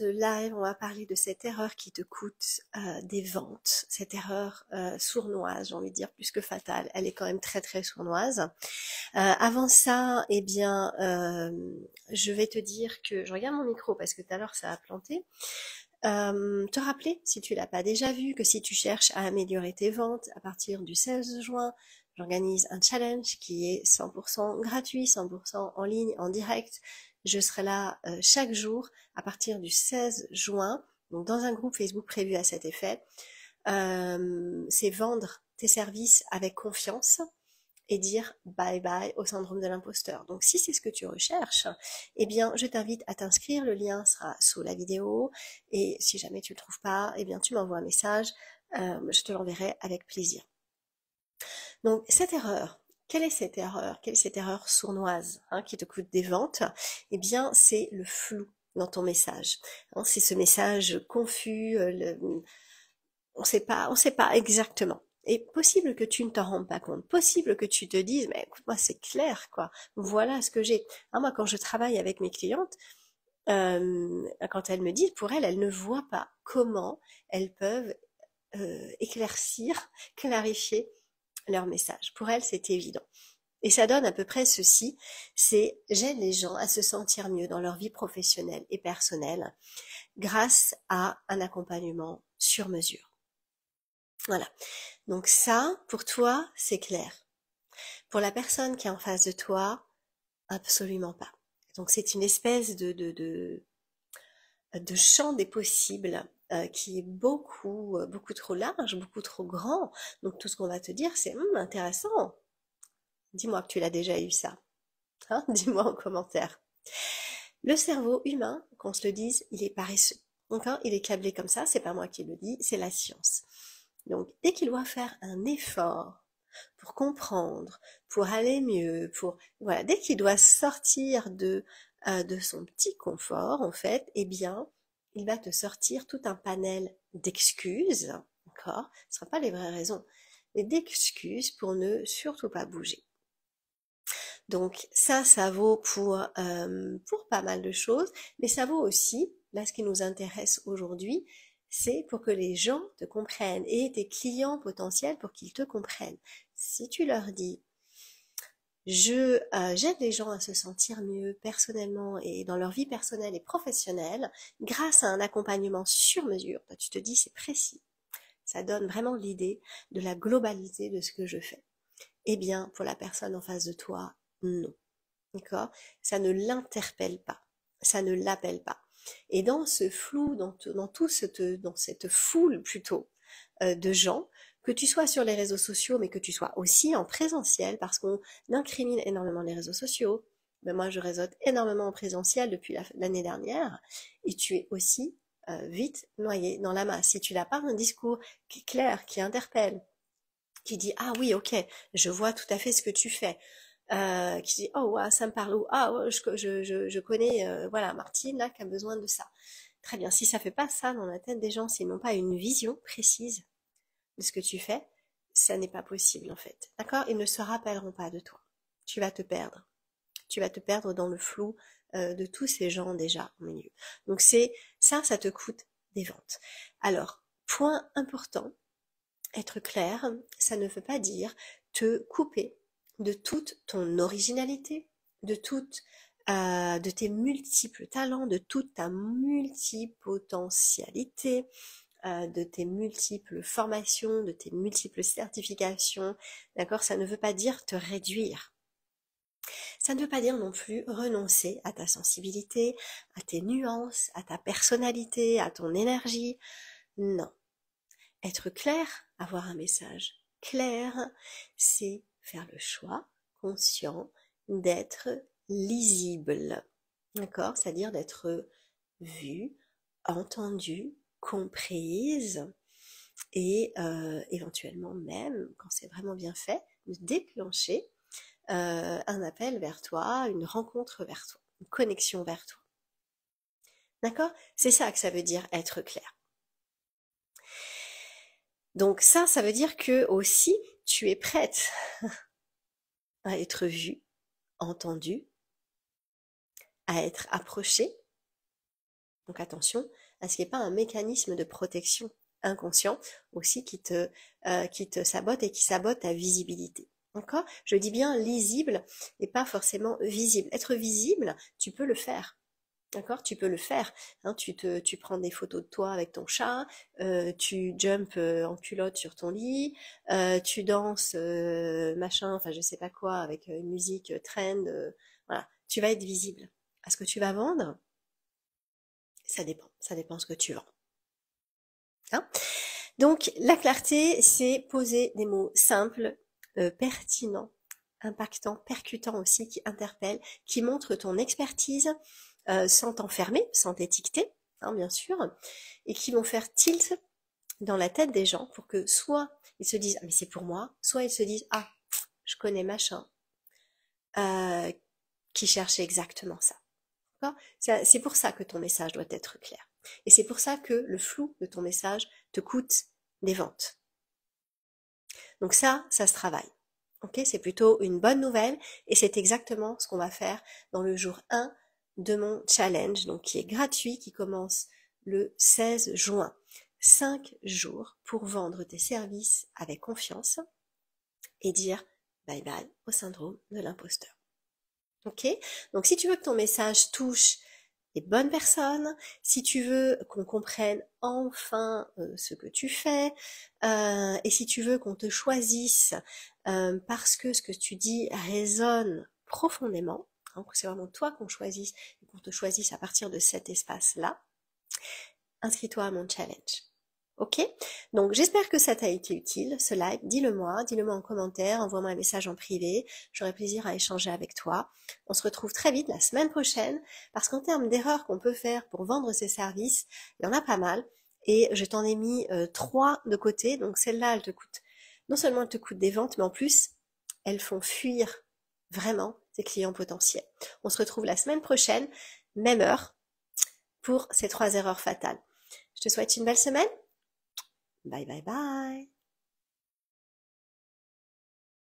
ce live, on va parler de cette erreur qui te coûte des ventes, cette erreur sournoise, j'ai envie de dire plus que fatale, elle est quand même très très sournoise. Avant ça, eh bien, je vais te dire que, je regarde mon micro parce que tout à l'heure ça a planté, te rappeler, si tu l'as pas déjà vu, que si tu cherches à améliorer tes ventes, à partir du 16 juin, j'organise un challenge qui est 100% gratuit, 100% en ligne, en direct. Je serai là chaque jour à partir du 16 juin, donc dans un groupe Facebook prévu à cet effet. C'est vendre tes services avec confiance et dire bye bye au syndrome de l'imposteur. Donc si c'est ce que tu recherches, eh bien je t'invite à t'inscrire, le lien sera sous la vidéo, et si jamais tu le trouves pas, eh bien tu m'envoies un message, je te l'enverrai avec plaisir. Donc cette erreur, quelle est cette erreur? Quelle est cette erreur sournoise qui te coûte des ventes? Eh bien c'est le flou dans ton message. C'est ce message confus, on sait pas exactement. Et possible que tu ne t'en rendes pas compte, possible que tu te dises, mais écoute, moi c'est clair, quoi. Voilà ce que j'ai. Moi, quand je travaille avec mes clientes, quand elles me disent, pour elles ne voient pas comment elles peuvent éclaircir, clarifier leur message. Pour elles, c'est évident. Et ça donne à peu près ceci, c'est j'aide les gens à se sentir mieux dans leur vie professionnelle et personnelle grâce à un accompagnement sur mesure. Voilà. Donc ça, pour toi, c'est clair. Pour la personne qui est en face de toi, absolument pas. Donc c'est une espèce de champ des possibles qui est beaucoup trop large, beaucoup trop grand. Donc tout ce qu'on va te dire, c'est intéressant. Dis-moi que tu l'as déjà eu ça. Dis-moi en commentaire. Le cerveau humain, qu'on se le dise, il est paresseux. Donc il est câblé comme ça, c'est pas moi qui le dis, c'est la science. Donc dès qu'il doit faire un effort pour comprendre, pour aller mieux, voilà, dès qu'il doit sortir de son petit confort, en fait, eh bien, il va te sortir tout un panel d'excuses, d'accord? Ce ne sera pas les vraies raisons, mais d'excuses pour ne surtout pas bouger. Donc ça vaut pour pas mal de choses, mais ça vaut aussi, là ce qui nous intéresse aujourd'hui, c'est pour que les gens te comprennent et tes clients potentiels pour qu'ils te comprennent. Si tu leur dis j'aide les gens à se sentir mieux personnellement et dans leur vie personnelle et professionnelle grâce à un accompagnement sur mesure, toi, tu te dis c'est précis. Ça donne vraiment l'idée de la globalité de ce que je fais. Eh bien, pour la personne en face de toi, non. D'accord? Ça ne l'interpelle pas. Ça ne l'appelle pas. Et dans ce flou, dans cette foule plutôt de gens, que tu sois sur les réseaux sociaux, mais que tu sois aussi en présentiel, parce qu'on incrimine énormément les réseaux sociaux. Ben moi, je réseaute énormément en présentiel depuis l'année dernière, et tu es aussi vite noyé dans la masse. Si tu n'as pas un discours qui est clair, qui interpelle, qui dit ah oui, ok, je vois tout à fait ce que tu fais. Qui dit oh ouais, ça me parle, ou ah ouais, je connais voilà Martine là qui a besoin de ça. Très bien, si ça fait pas ça dans la tête des gens, s'ils n'ont pas une vision précise de ce que tu fais, ça n'est pas possible en fait. D'accord? Ils ne se rappelleront pas de toi. Tu vas te perdre. Tu vas te perdre dans le flou de tous ces gens déjà au milieu. Donc c'est ça te coûte des ventes. Alors, point important, être clair, ça ne veut pas dire te couper de toute ton originalité, de tes multiples talents, de toute ta multipotentialité, de tes multiples formations, de tes multiples certifications, d'accord? Ça ne veut pas dire te réduire. Ça ne veut pas dire non plus renoncer à ta sensibilité, à tes nuances, à ta personnalité, à ton énergie. Non. Être clair, avoir un message clair, c'est faire le choix conscient d'être lisible. D'accord? C'est-à-dire d'être vue, entendue, comprise et éventuellement même, quand c'est vraiment bien fait, de déclencher un appel vers toi, une rencontre vers toi, une connexion vers toi. D'accord? C'est ça que ça veut dire être clair. Donc ça veut dire que aussi tu es prête à être vue, entendue, à être approchée, Donc attention à ce qu'il n'y ait pas un mécanisme de protection inconscient aussi qui te sabote et qui sabote ta visibilité. D'accord? Je dis bien lisible et pas forcément visible. Être visible, tu peux le faire. D'accord? Tu peux le faire. Hein, tu prends des photos de toi avec ton chat, tu jumps en culotte sur ton lit, tu danses machin, enfin je sais pas quoi, avec une musique trend. Voilà, tu vas être visible. Est-ce que tu vas vendre? Ça dépend ce que tu vends. Hein? Donc la clarté, c'est poser des mots simples, pertinents, impactants, percutants aussi, qui interpellent, qui montrent ton expertise, sans t'enfermer, sans t'étiqueter, hein, bien sûr, et qui vont faire tilt dans la tête des gens pour que soit ils se disent ah mais c'est pour moi, soit ils se disent ah je connais machin qui cherchait exactement ça. C'est pour ça que ton message doit être clair. Et c'est pour ça que le flou de ton message te coûte des ventes. Donc ça se travaille. Ok, c'est plutôt une bonne nouvelle et c'est exactement ce qu'on va faire dans le jour 1 de mon challenge, donc qui est gratuit, qui commence le 16 juin. 5 jours pour vendre tes services avec confiance et dire bye bye au syndrome de l'imposteur. Ok? Donc si tu veux que ton message touche les bonnes personnes, si tu veux qu'on comprenne enfin ce que tu fais, et si tu veux qu'on te choisisse parce que ce que tu dis résonne profondément, hein, que c'est vraiment toi qu'on choisisse et qu'on te choisisse à partir de cet espace-là, inscris-toi à mon challenge. Ok? Donc j'espère que ça t'a été utile, ce live. Dis-le moi en commentaire, envoie-moi un message en privé. J'aurai plaisir à échanger avec toi. On se retrouve très vite la semaine prochaine, parce qu'en termes d'erreurs qu'on peut faire pour vendre ses services, il y en a pas mal. Et je t'en ai mis 3 de côté. Donc celle-là, elle te coûte, non seulement elle te coûte des ventes, mais en plus, elles font fuir vraiment tes clients potentiels. On se retrouve la semaine prochaine, même heure, pour ces 3 erreurs fatales. Je te souhaite une belle semaine. Bye bye bye.